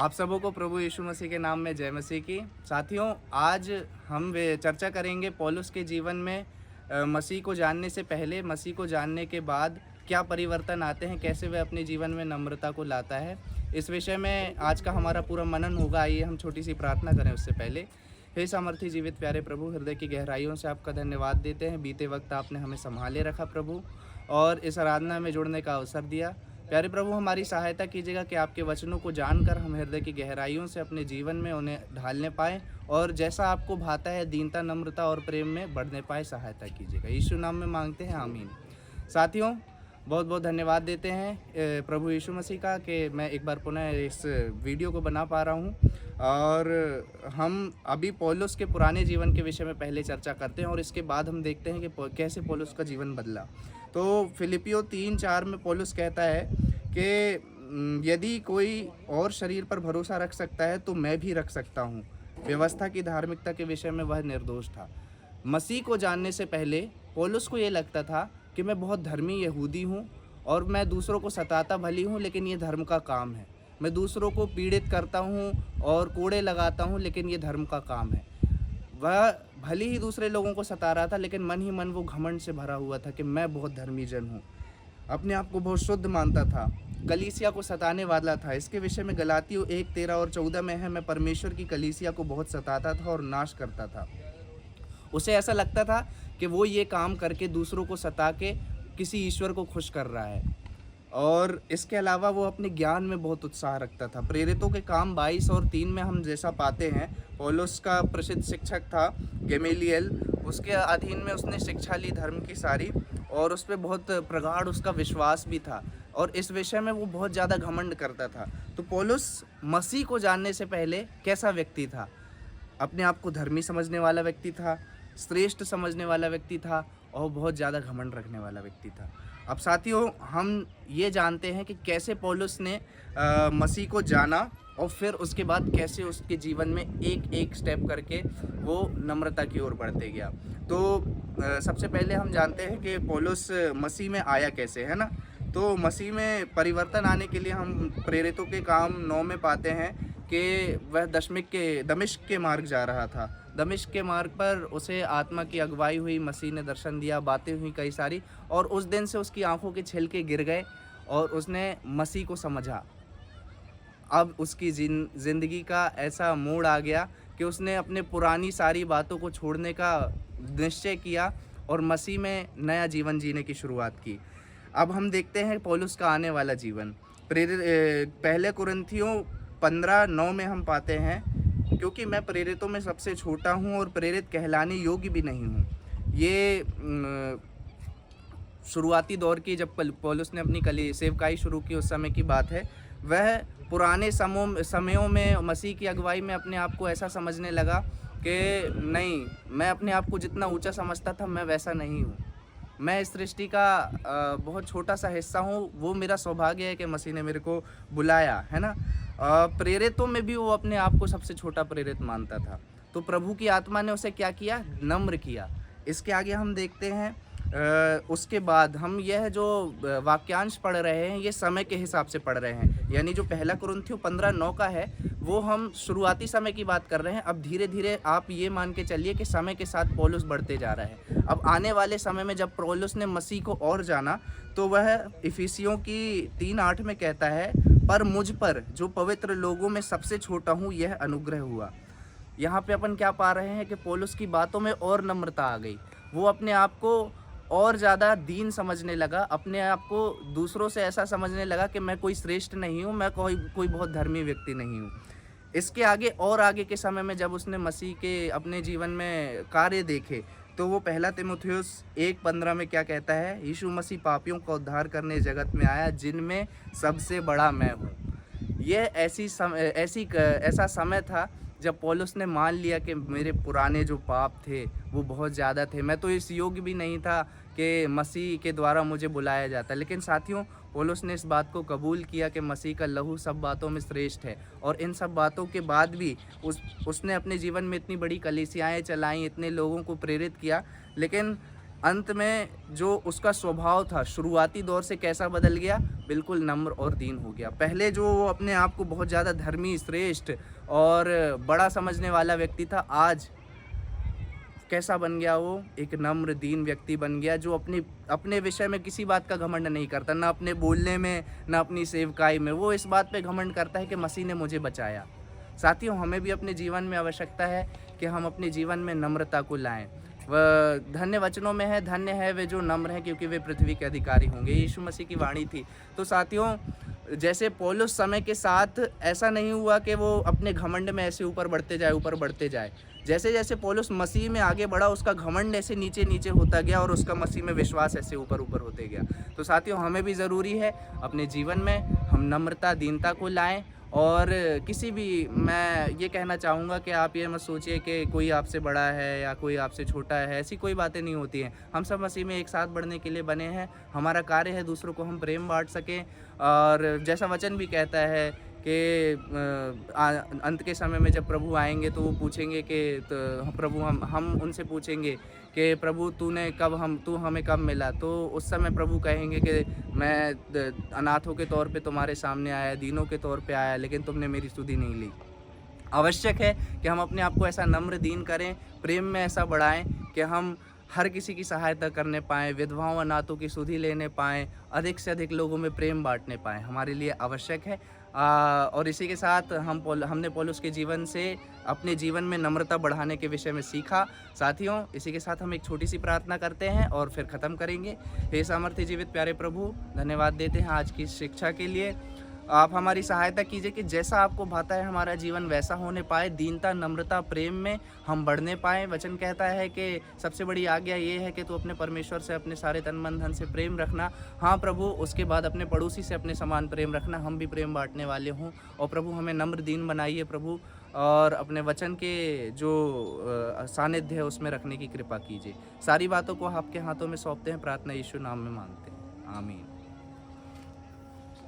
आप सबों को प्रभु यीशु मसीह के नाम में जय मसीह की। साथियों, आज हम वे चर्चा करेंगे पौलुस के जीवन में मसीह को जानने से पहले, मसीह को जानने के बाद क्या परिवर्तन आते हैं, कैसे वह अपने जीवन में नम्रता को लाता है। इस विषय में आज का हमारा पूरा मनन होगा। आइए हम छोटी सी प्रार्थना करें उससे पहले। हे सामर्थी जीवित प्यारे प्रभु, हृदय की गहराइयों से आपका धन्यवाद देते हैं। बीते वक्त आपने हमें संभाले रखा प्रभु, और इस आराधना में जुड़ने का अवसर दिया। प्यारे प्रभु, हमारी सहायता कीजिएगा कि आपके वचनों को जानकर हम हृदय की गहराइयों से अपने जीवन में उन्हें ढालने पाएँ और जैसा आपको भाता है दीनता, नम्रता और प्रेम में बढ़ने पाए। सहायता कीजिएगा, यीशु नाम में मांगते हैं, आमीन। साथियों, बहुत बहुत धन्यवाद देते हैं प्रभु यीशु मसीह का कि मैं एक बार पुनः इस वीडियो को बना पा रहा हूँ। और हम अभी पौलुस के पुराने जीवन के विषय में पहले चर्चा करते हैं और इसके बाद हम देखते हैं कि कैसे पौलुस का जीवन बदला। तो फिलिपियो 3:4 में पौलुस कहता है कि यदि कोई और शरीर पर भरोसा रख सकता है तो मैं भी रख सकता हूँ। व्यवस्था की धार्मिकता के विषय में वह निर्दोष था। मसीह को जानने से पहले पौलुस को ये लगता था कि मैं बहुत धर्मी यहूदी हूँ और मैं दूसरों को सताता भली हूँ, लेकिन ये धर्म का काम है। मैं दूसरों को पीड़ित करता हूँ और कोड़े लगाता हूँ, लेकिन ये धर्म का काम है। वह भले ही दूसरे लोगों को सता रहा था, लेकिन मन ही मन वो घमंड से भरा हुआ था कि मैं बहुत धर्मी जन हूँ। अपने आप को बहुत शुद्ध मानता था, कलीसिया को सताने वाला था। इसके विषय में गलातियों 1:13 और 14 में है, मैं परमेश्वर की कलीसिया को बहुत सताता था और नाश करता था। उसे ऐसा लगता था कि वो ये काम करके दूसरों को सता के किसी ईश्वर को खुश कर रहा है। और इसके अलावा वो अपने ज्ञान में बहुत उत्साह रखता था। प्रेरितों के काम 22 और 3 में हम जैसा पाते हैं, पौलुस का प्रसिद्ध शिक्षक था गमेलियल। उसके अधीन में उसने शिक्षा ली धर्म की सारी, और उस पर बहुत प्रगाढ़ उसका विश्वास भी था और इस विषय में वो बहुत ज़्यादा घमंड करता था। तो पौलुस मसीह को जानने से पहले कैसा व्यक्ति था? अपने आप को धर्मी समझने वाला व्यक्ति था, श्रेष्ठ समझने वाला व्यक्ति था और बहुत ज़्यादा घमंड रखने वाला व्यक्ति था। अब साथियों, हम ये जानते हैं कि कैसे पौलुस ने मसीह को जाना और फिर उसके बाद कैसे उसके जीवन में एक एक स्टेप करके वो नम्रता की ओर बढ़ते गया। तो सबसे पहले हम जानते हैं कि पौलुस मसीह में आया कैसे, है ना। तो मसीह में परिवर्तन आने के लिए हम प्रेरितों के काम 9 में पाते हैं कि वह दमिश्क के मार्ग जा रहा था। दमिश्क के मार्ग पर उसे आत्मा की अगुवाई हुई, मसीह ने दर्शन दिया, बातें हुई कई सारी, और उस दिन से उसकी आंखों के छिलके गिर गए और उसने मसीह को समझा। अब उसकी ज़िंदगी का ऐसा मोड़ आ गया कि उसने अपने पुरानी सारी बातों को छोड़ने का निश्चय किया और मसीह में नया जीवन जीने की शुरुआत की। अब हम देखते हैं पौलुस का आने वाला जीवन। पहले कुरिन्थियों 15:9 में हम पाते हैं, क्योंकि मैं प्रेरितों में सबसे छोटा हूँ और प्रेरित कहलाने योग्य भी नहीं हूँ। ये शुरुआती दौर की, जब पौलुस ने अपनी सेवकाई शुरू की, उस समय की बात है। वह पुराने समयों में मसीह की अगुवाई में अपने आप को ऐसा समझने लगा कि नहीं, मैं अपने आप को जितना ऊंचा समझता था मैं वैसा नहीं हूँ। मैं इस सृष्टि का बहुत छोटा सा हिस्सा हूँ। वो मेरा सौभाग्य है कि मसीह ने मेरे को बुलाया, है ना। प्रेरितों में भी वो अपने आप को सबसे छोटा प्रेरित मानता था। तो प्रभु की आत्मा ने उसे क्या किया? नम्र किया। इसके आगे हम देखते हैं, उसके बाद हम यह जो वाक्यांश पढ़ रहे हैं ये समय के हिसाब से पढ़ रहे हैं, यानी जो पहला कुरिन्थियों 15:9 का है वो हम शुरुआती समय की बात कर रहे हैं। अब धीरे धीरे आप ये मान के चलिए कि समय के साथ पौलुस बढ़ते जा रहा है। अब आने वाले समय में जब पौलुस ने मसीह को और जाना तो वह इफिसियों की 3:8 में कहता है, पर मुझ पर जो पवित्र लोगों में सबसे छोटा हूँ यह अनुग्रह हुआ। यहाँ पे अपन क्या पा रहे हैं कि पौलुस की बातों में और नम्रता आ गई। वो अपने आप को और ज़्यादा दीन समझने लगा, अपने आप को दूसरों से ऐसा समझने लगा कि मैं कोई श्रेष्ठ नहीं हूँ, मैं कोई बहुत धर्मी व्यक्ति नहीं हूँ। इसके आगे और आगे के समय में जब उसने मसीह के अपने जीवन में कार्य देखे तो वो पहला तीमुथियुस 1:15 में क्या कहता है? यीशु मसीह पापियों का उद्धार करने जगत में आया, जिनमें सबसे बड़ा मैं हूँ। ये ऐसा समय था जब पौलुस ने मान लिया कि मेरे पुराने जो पाप थे वो बहुत ज़्यादा थे। मैं तो इस योग्य भी नहीं था कि मसीह के द्वारा मुझे बुलाया जाता। लेकिन साथियों, पौलुस ने इस बात को कबूल किया कि मसीह का लहू सब बातों में श्रेष्ठ है। और इन सब बातों के बाद भी उसने अपने जीवन में इतनी बड़ी कलीसियाएँ चलाईं, इतने लोगों को प्रेरित किया, लेकिन अंत में जो उसका स्वभाव था शुरुआती दौर से कैसा बदल गया, बिल्कुल नम्र और दीन हो गया। पहले जो वो अपने आप को बहुत ज़्यादा धर्मी, श्रेष्ठ और बड़ा समझने वाला व्यक्ति था, आज कैसा बन गया वो, एक नम्र दीन व्यक्ति बन गया जो अपने विषय में किसी बात का घमंड नहीं करता, ना अपने बोलने में, ना अपनी सेवकाई में। वो इस बात पे घमंड करता है कि मसीह ने मुझे बचाया। साथियों, हमें भी अपने जीवन में आवश्यकता है कि हम अपने जीवन में नम्रता को लाएं। धन्य वचनों में है, धन्य है वे जो नम्र हैं क्योंकि वे पृथ्वी के अधिकारी होंगे। यीशु मसीह की वाणी थी। तो साथियों, जैसे पौलुस समय के साथ ऐसा नहीं हुआ कि वो अपने घमंड में ऐसे ऊपर बढ़ते जाए। जैसे जैसे पौलुस मसीह में आगे बढ़ा, उसका घमंड ऐसे नीचे नीचे होता गया और उसका मसीह में विश्वास ऐसे ऊपर ऊपर होते गया। तो साथियों, हमें भी ज़रूरी है अपने जीवन में हम नम्रता, दीनता को लाएं। और किसी भी, मैं ये कहना चाहूँगा कि आप ये मत सोचिए कि कोई आपसे बड़ा है या कोई आपसे छोटा है, ऐसी कोई बातें नहीं होती हैं। हम सब मसीह में एक साथ बढ़ने के लिए बने हैं। हमारा कार्य है दूसरों को हम प्रेम बांट सकें। और जैसा वचन भी कहता है कि अंत के समय में जब प्रभु आएंगे तो वो पूछेंगे कि प्रभु, हम उनसे पूछेंगे कि प्रभु तू हमें कब मिला। तो उस समय प्रभु कहेंगे कि मैं अनाथों के तौर पे तुम्हारे सामने आया, दीनों के तौर पे आया, लेकिन तुमने मेरी सुधि नहीं ली। आवश्यक है कि हम अपने आप को ऐसा नम्र दीन करें, प्रेम में ऐसा बढ़ाएं कि हम हर किसी की सहायता करने पाएँ, विधवाओं अनाथों की सुधि लेने पाएँ, अधिक से अधिक लोगों में प्रेम बाँटने पाएँ, हमारे लिए आवश्यक है। और इसी के साथ हमने पौलुस के जीवन से अपने जीवन में नम्रता बढ़ाने के विषय में सीखा। साथियों, इसी के साथ हम एक छोटी-सी प्रार्थना करते हैं और फिर ख़त्म करेंगे। हे सामर्थ्य जीवित प्यारे प्रभु, धन्यवाद देते हैं आज की शिक्षा के लिए। आप हमारी सहायता कीजिए कि जैसा आपको भाता है हमारा जीवन वैसा होने पाए, दीनता, नम्रता, प्रेम में हम बढ़ने पाएँ। वचन कहता है कि सबसे बड़ी आज्ञा ये है कि तू अपने परमेश्वर से अपने सारे तन, मन, धन से प्रेम रखना। हाँ प्रभु, उसके बाद अपने पड़ोसी से अपने समान प्रेम रखना। हम भी प्रेम बाँटने वाले हों और प्रभु हमें नम्र दीन बनाइए प्रभु, और अपने वचन के जो सानिध्य है उसमें रखने की कृपा कीजिए। सारी बातों को आपके हाथों में सौंपते हैं, प्रार्थना यीशु नाम में मांगते हैं। आमीन।